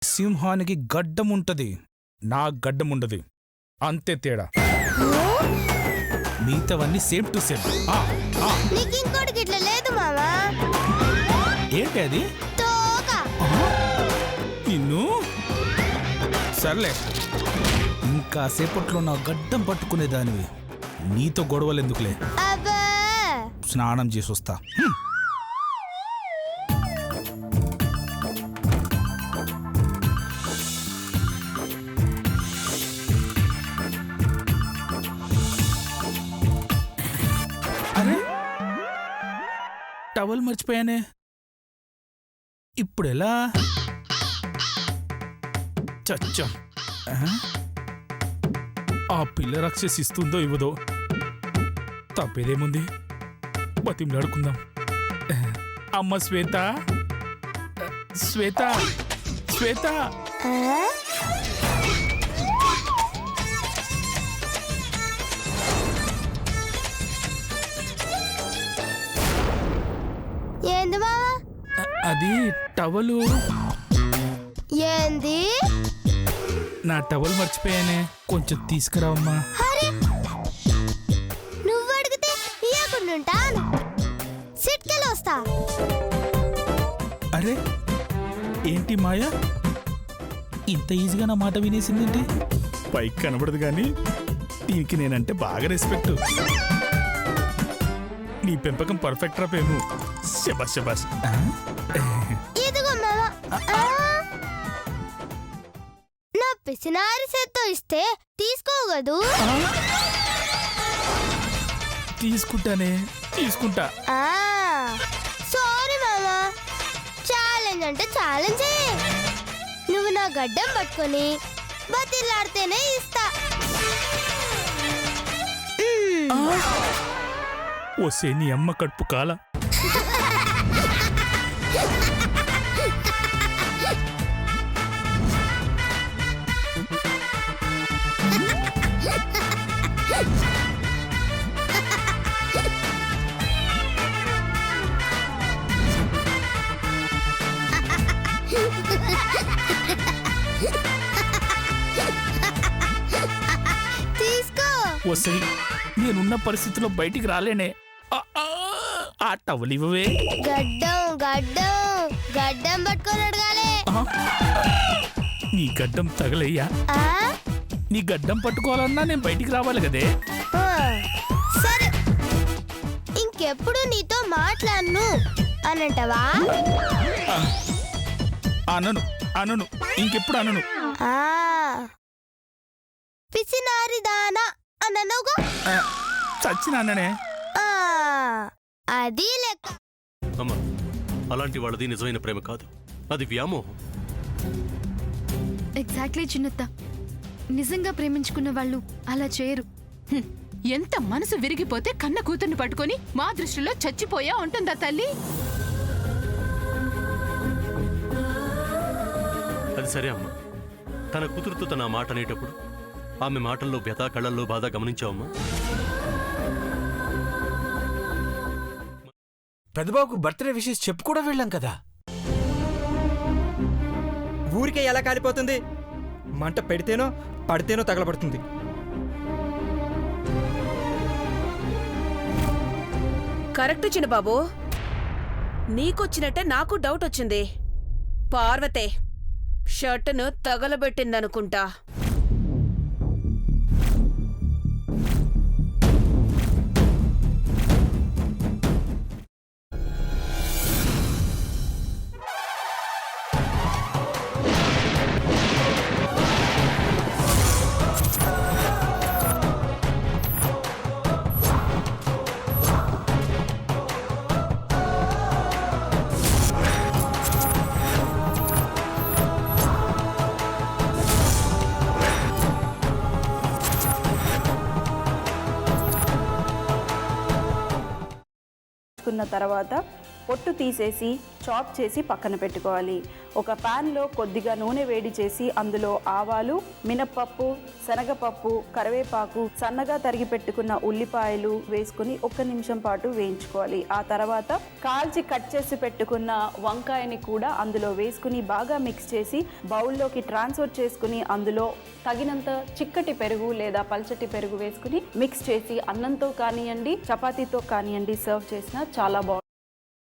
సింహానికి గడ్డం ఉంటది, నా గడ్డం ఉండదు. అంతే తేడా. మిగతావన్నీ సేమ్ టు సేమ్. నీకు ఇంకోటికి ఇట్లా లేదు మామా. ఏంటి అది? తోక. నిన్ను సర్లే, ఇంకా సేపట్లో నా గడ్డం పట్టుకునేదానివి. నీతో గొడవలు ఎందుకులే, అబ్బా స్నానం చేసి వస్తా. అరే టవల్ మర్చిపోయానే, ఇప్పుడెలా? చచ్చం. ఆ పిల్ల రక్షసిస్తుందో ఇవ్వదో తప్పేదేముంది, బతిమలాడుకుందాం. అమ్మ శ్వేత, శ్వేత, శ్వేత. ఏంది మామా? అది టవలు. ఏంది? నా టవల్ మర్చిపోయానే, కొంచెం తీసుకురావమ్మా. అరే నువ్వు అడిగితే ఇయ్యకుండుంటాను, సిట్కెళ్ళి వస్తా. అరే ఏంటి మాయా, ఇంత ఈజీగా నా మాట వినేసిందేంటి? పైకి కనబడదు కానీ దీనికి నేనంటే బాగా రెస్పెక్ట్. నీ పెంపకం పర్ఫెక్ట్ రా పేము. శబాష్ శబాష్. ఇదిగో మామా. నా పిసినారి చేత్తో ఇస్తే తీసుకోగదు. తీసుకుంటానే, తీసుకుంటా. సారీ మామా, ఛాలెంజ్ అంటే ఛాలెంజ్. నువ్వు నా గడ్డం పట్టుకొని బతిలాడితేనే ఇస్తా. ఓసే నీ అమ్మ కడుపు కాల. తీసుకో. ఓసే నేనున్న పరిస్థితిలో బయటికి రాలేనే. ఆ టవల్ ఇవ్వవే. గడ్డం గడ్డం గడ్డం పట్టుకొని అడగాలి. నీ గడ్డం తగలయ్యా. నీ గడ్డం పట్టుకోవాలన్నా నేను బయటికి రావాలి కదే. సరే, ఇంకెప్పుడు నీతో మాట్లాడను అనంటవా? అనను అనను, ఇంకెప్పుడు అనను. పిసినారిదానా అననుగా. చచ్చినాననే. అది లెక్క. అమ్మా, అలాంటి వాళ్ళది నిజమైన ప్రేమ కాదు, అది వ్యామోహం. ఎగ్జాక్ట్లీ చిన్నత్త, నిజంగా ప్రేమించుకున్న వాళ్ళు అలా చేయరు. ఎంత మనసు విరిగిపోతే కన్న కూతుర్ని పట్టుకొని మా దృష్టిలో చచ్చిపోయా ఉంటుందా తల్లి? అది సరే అమ్మా, తన కూతురుతో తన మాట అనేటప్పుడు ఆమె మాటల్లో వ్యథ, కళ్ళల్లో బాధ గమనించావమ్మా? పెద్దబాబుకు బర్త్డే విషెస్ చెప్పు కూడా వెళ్ళాం కదా. ఊరికే ఎలా కాలిపోతుంది? మంట పెడితేనో పడితేనో తగలబడుతుంది. కరెక్ట్ చిన్నబాబు, నీకొచ్చినట్టే నాకు డౌట్ వచ్చింది. పార్వతే షర్టును తగలబెట్టిందనుకుంటా. తర్వాత పొట్టు తీసేసి చాప్ చేసి పక్కన పెట్టుకోవాలి. ఒక ప్యాన్లో కొద్దిగా నూనె వేడి చేసి అందులో ఆవాలు, మినప్పప్పు, శనగపప్పు, కరివేపాకు, సన్నగా తరిగి పెట్టుకున్న ఉల్లిపాయలు వేసుకుని 1 నిమిషం పాటు వేయించుకోవాలి. ఆ తర్వాత కాల్చి కట్ చేసి పెట్టుకున్న వంకాయని కూడా అందులో వేసుకుని బాగా మిక్స్ చేసి బౌల్లోకి ట్రాన్స్ఫర్ చేసుకుని అందులో తగినంత చిక్కటి పెరుగు లేదా పల్చటి పెరుగు వేసుకుని మిక్స్ చేసి అన్నంతో కానివ్వండి, చపాతీతో కానివ్వండి సర్వ్ చేసినా చాలా బాగుంటుంది.